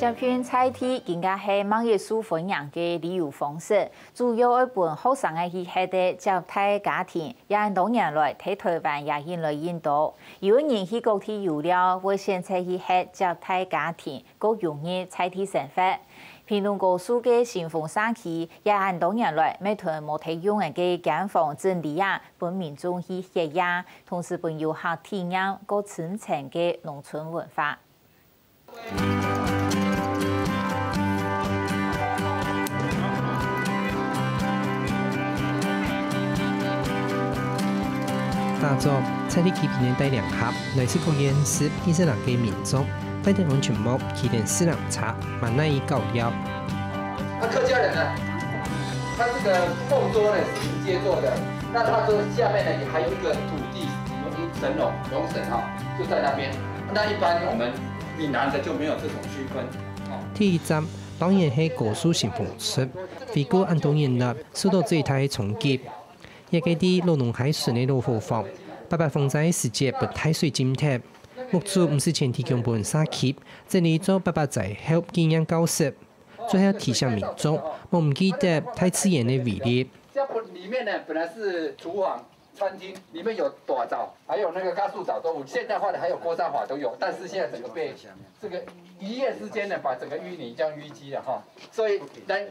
这片菜地更加是网页数分享嘅旅游方式，主要一本好生嘅去喺啲接待家庭，也多年來喺台灣也引來引導。有人去各地遊了，會選擇去喺接待家庭，各容易菜地生活。屏東高速嘅新豐山區也很多年來，每團冇提供嘅間房整理啊，本民眾去歇業，同時本遊客體驗各層層嘅農村文化。打造菜地旗屏的大兩盒，來自各縣市20人嘅民眾，帶啲安全帽、旗連4人茶，蠻耐搞料。客家人呢，他這個鳳桌呢是直接做的，那他桌下面呢也還有一個土地神龍神哈，就在那邊。那一般我們閩南的就沒有這種區分。第一站當然係高速新豐村，回顧很多年來受到最大嘅衝擊。也給啲老農海船嘅老貨房，白風災時節不太水浸貼，屋主唔是前提供本沙協，這裡做白災後經驗教識，最後提醒民眾，莫唔記得太自然嘅威力。這裡面呢，本來是廚房、餐廳，裡面有大灶，還有那個加速灶都有，現代化的還有鍋沙法都有，但是現在整個被這個一夜之間呢，把整個淤泥這樣淤積了哈，所以來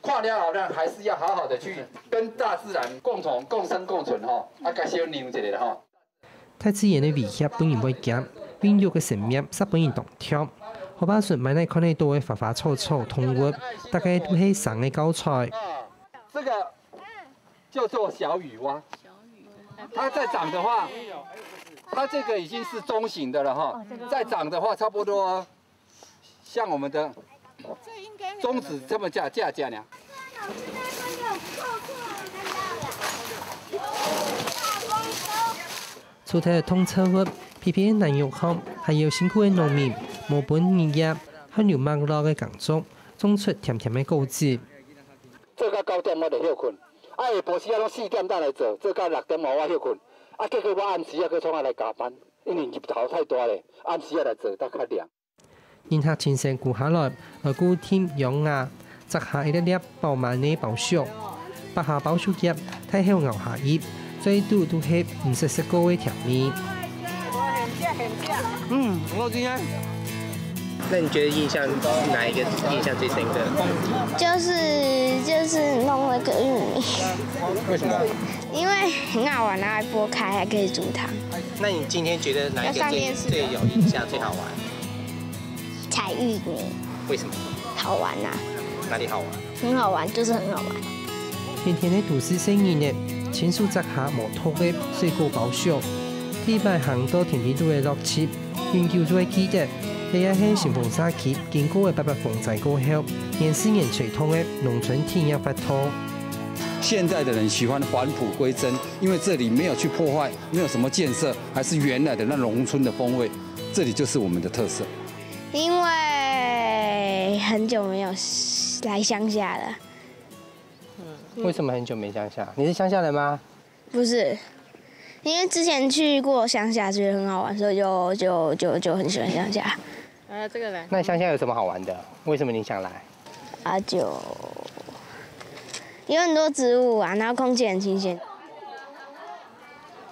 跨了後呢，還是要好好的去跟大自然共生共存哈，該小牛一下哈。太自然嘅威脅本然會減，孕育嘅生命則本然動跳。河壩船買嚟看得到嘅花花草草動物，大概都係生嘅教材。這個叫做小雨蛙，它再長的話，它這個已經是中型的了哈，再長的話差不多像我們的中指這麼架呢。除咗通車屋、批評難用後，還有辛苦嘅農民，無本日業，汗流麥落嘅工作，種出甜甜嘅果子。做到9點我就休困，下晡時啊，攏4點才來做，做到6點我休困，結果我暗時去從來加班，因為日頭太大咧，暗時來做得較涼。然後前線顧下來，顧添養牙，摘下一粒粒飽滿嘅包粟，拔下包粟葉，睇後熬下葉，最多都係唔食過嘅甜味。很好吃啊！那你覺得哪一個印象最深刻？就是弄那個玉米。為什麼？因為很好玩，然後還剝開，還可以煮湯。那你今天覺得哪一個最有印象、最好玩？採玉米。為什麼？好玩啊！哪裡好玩？很好玩，就是很好玩。甜甜的都市聲音呢，親手摘下無土嘅水果包粟，禮拜行到田地都嘅樂趣，永久都會記得。呢一係新豐沙區經過嘅800風災過後，年思年傳統嘅農村體驗發托。現在的人喜歡返璞歸真，因為這裡沒有去破壞，沒有什麼建設，還是原來的那農村的風味，這裡就是我們的特色。因為很久沒有來鄉下了。為什麼很久沒鄉下？你是鄉下人嗎？不是，因為之前去過鄉下，覺得很好玩，所以就很喜歡鄉下。這個呢？那鄉下有什麼好玩的？為什麼你想來？就有很多植物啊，然後空氣很新鮮。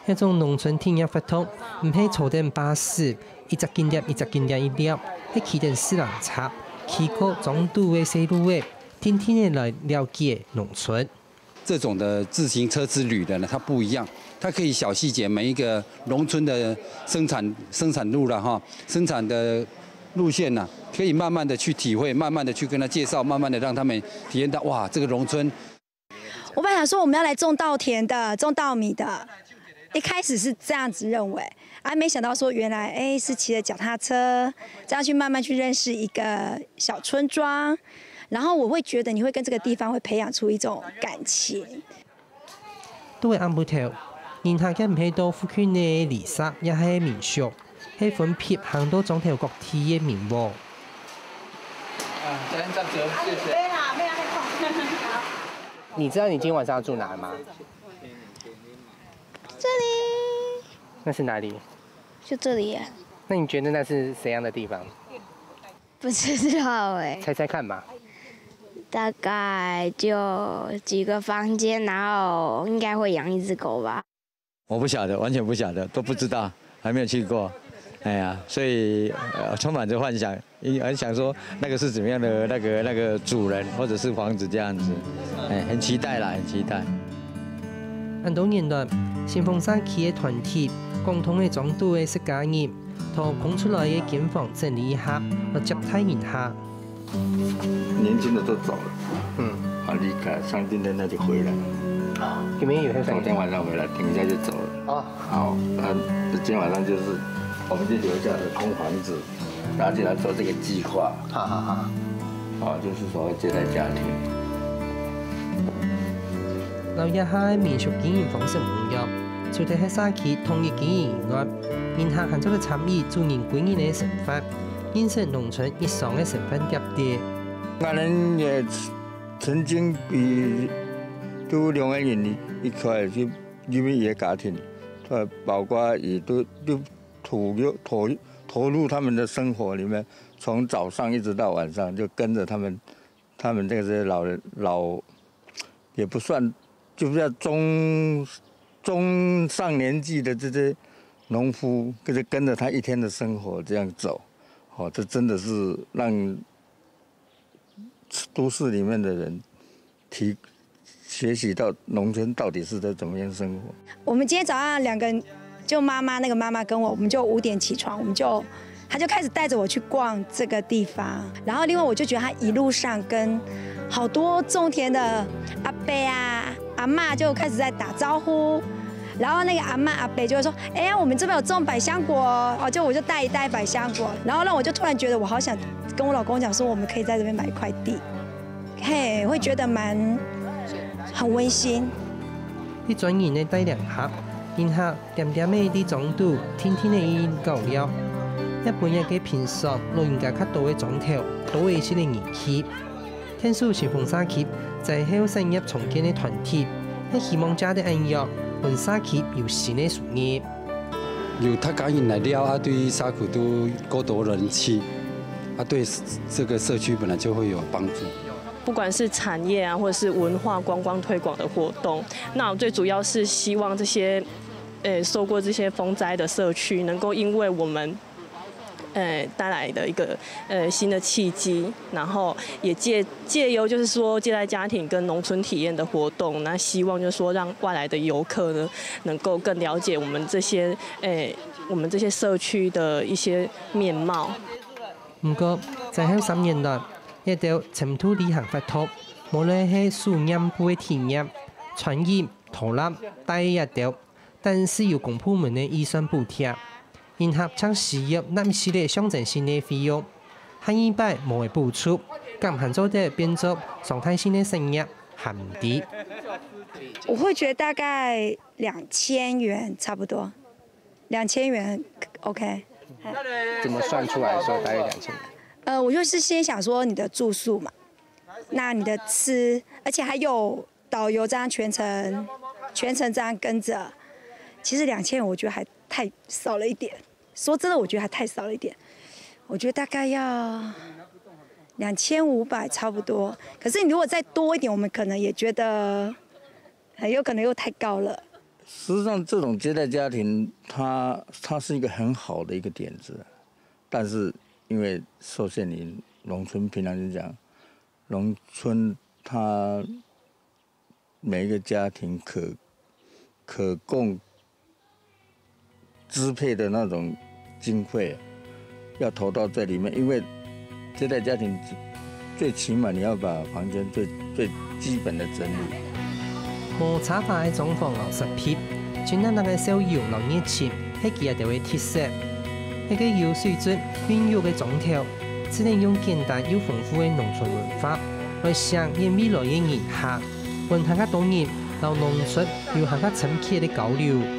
一種農村體驗發托，唔係坐電巴士，一隻景點一隻景點一粒，係起電4人插，起個中度嘅細路嘅，天天來了解農村。這種的自行車之旅的呢，它不一樣，它可以小細節每一個農村的生產路啦哈，生產的路線呐，可以慢慢的去體會，慢慢的去跟他介紹，慢慢的讓他們體驗到哇，這個農村。我本來想說我們要來種稻田的，種稻米的，一開始是這樣子認為，沒想到說原來是騎着腳踏車，這樣去慢慢去認識一個小村莊。然後我會覺得你會跟這個地方會培養出一種感情。都係按不頭，然後嘅唔係到附近嘅離沙，也係民宿，係分別行到總頭各地嘅民窩。你知道你今天晚上要住哪嗎？這裡。那是哪裡？就這裡啊。那你覺得那是怎樣的地方？不知道哎，猜猜看嘛。大概就几个房间，然后应该会养一只狗吧。我不晓得，完全不晓得，都不知道，还没有去过。哎呀，所以充满着幻想，很想说那个是怎么样的那个主人或者是房子这样子，哎，很期待啦，很期待。按到年代，新丰山区的团体共同的总督的设家业，同空出来的建房整理一下，和接待一下。年轻的都走了，离开，像今天那就回来了。你们有昨天晚上回来，停一下就走了。哦，好，今天晚上就是我们就留下的空房子，然后就来做这个计划。就是所谓接待家庭。留一下民俗經營方式唔入，除咗喺社區統一經營以外，民客還做咗參與助人歸人的成法，認識農村日常的成分疊疊。我們也曾經都兩個人一塊去入面也家庭，包括也都投入他們的生活裡面，從早上一直到晚上，就跟着他們這些老也不算。就是要中上年纪的这些农夫，就是跟着他一天的生活这样走，这真的是让都市里面的人学习到农村到底是在怎么样生活。我们今天早上2个，就妈妈跟我们就5点起床，他就开始带着我去逛这个地方，然后另外我就觉得他一路上跟好多种田的阿伯啊、阿嬷就开始在打招呼，然后那个阿嬷阿伯就会说：“哎呀，我们这边有种百香果哦。”我就带一袋百香果，然后让我就突然觉得我好想跟我老公讲说，我们可以在这边买一块地，嘿，会觉得很温馨。你轉然的帶2盒，然後點點的啲總督，天天的已夠了。一般日嘅平常老人家較多嘅種頭，都會是啲熱氣。天數新豐社區在後成立重建嘅團體，係希望加啲恩藥，讓社區有新嘅事業。有他感應來了，對社區都夠多人氣，對這個社區本來就會有幫助。不管是產業啊，或者是文化觀光推廣的活動，那我最主要是希望這些受過這些風災的社區，能夠因為我們帶來的一個新的契機，然後也借由就是說接待家庭跟農村體驗的活動，那希望就是說讓外來的遊客呢能夠更了解我們這些社區的一些面貌。不過在後3年來，一條塵土旅行發拓，無論係樹蔭部嘅體驗、傳染、拖拉、帶一條，但是由公部門的預算補貼。然後將使用那系列象徵性的費用，喺一百冇嘅補助，咁行做的變作常態性的生意，還唔低。我會覺得大概2000元差不多，2000元 OK。怎麼算出來說大概2000元？我就是先想說你的住宿嘛，那你的吃，而且還有導遊這樣全程這樣跟着，其實2000元我覺得還太少了一點。說真的，我覺得還太少了一點。我覺得大概要2500差不多。可是你如果再多一點，我們可能也覺得很有可能又太高了。實際上，這種接待家庭，它是一個很好的一個點子，但是因為受限於農村，平常就講，農村它每一個家庭可供支配的那種經費要投到這裡面，因為接待家庭最起碼你要把房間最基本的整理。無插法嘅狀況60撇，全單那個小遊老熱情，係佢哋嘅特色。一個有水準、孕育嘅狀態，只能用簡單又豐富嘅農村文化來想現未來嘅人客，問下個當然，到農村要下個深刻嘅交流。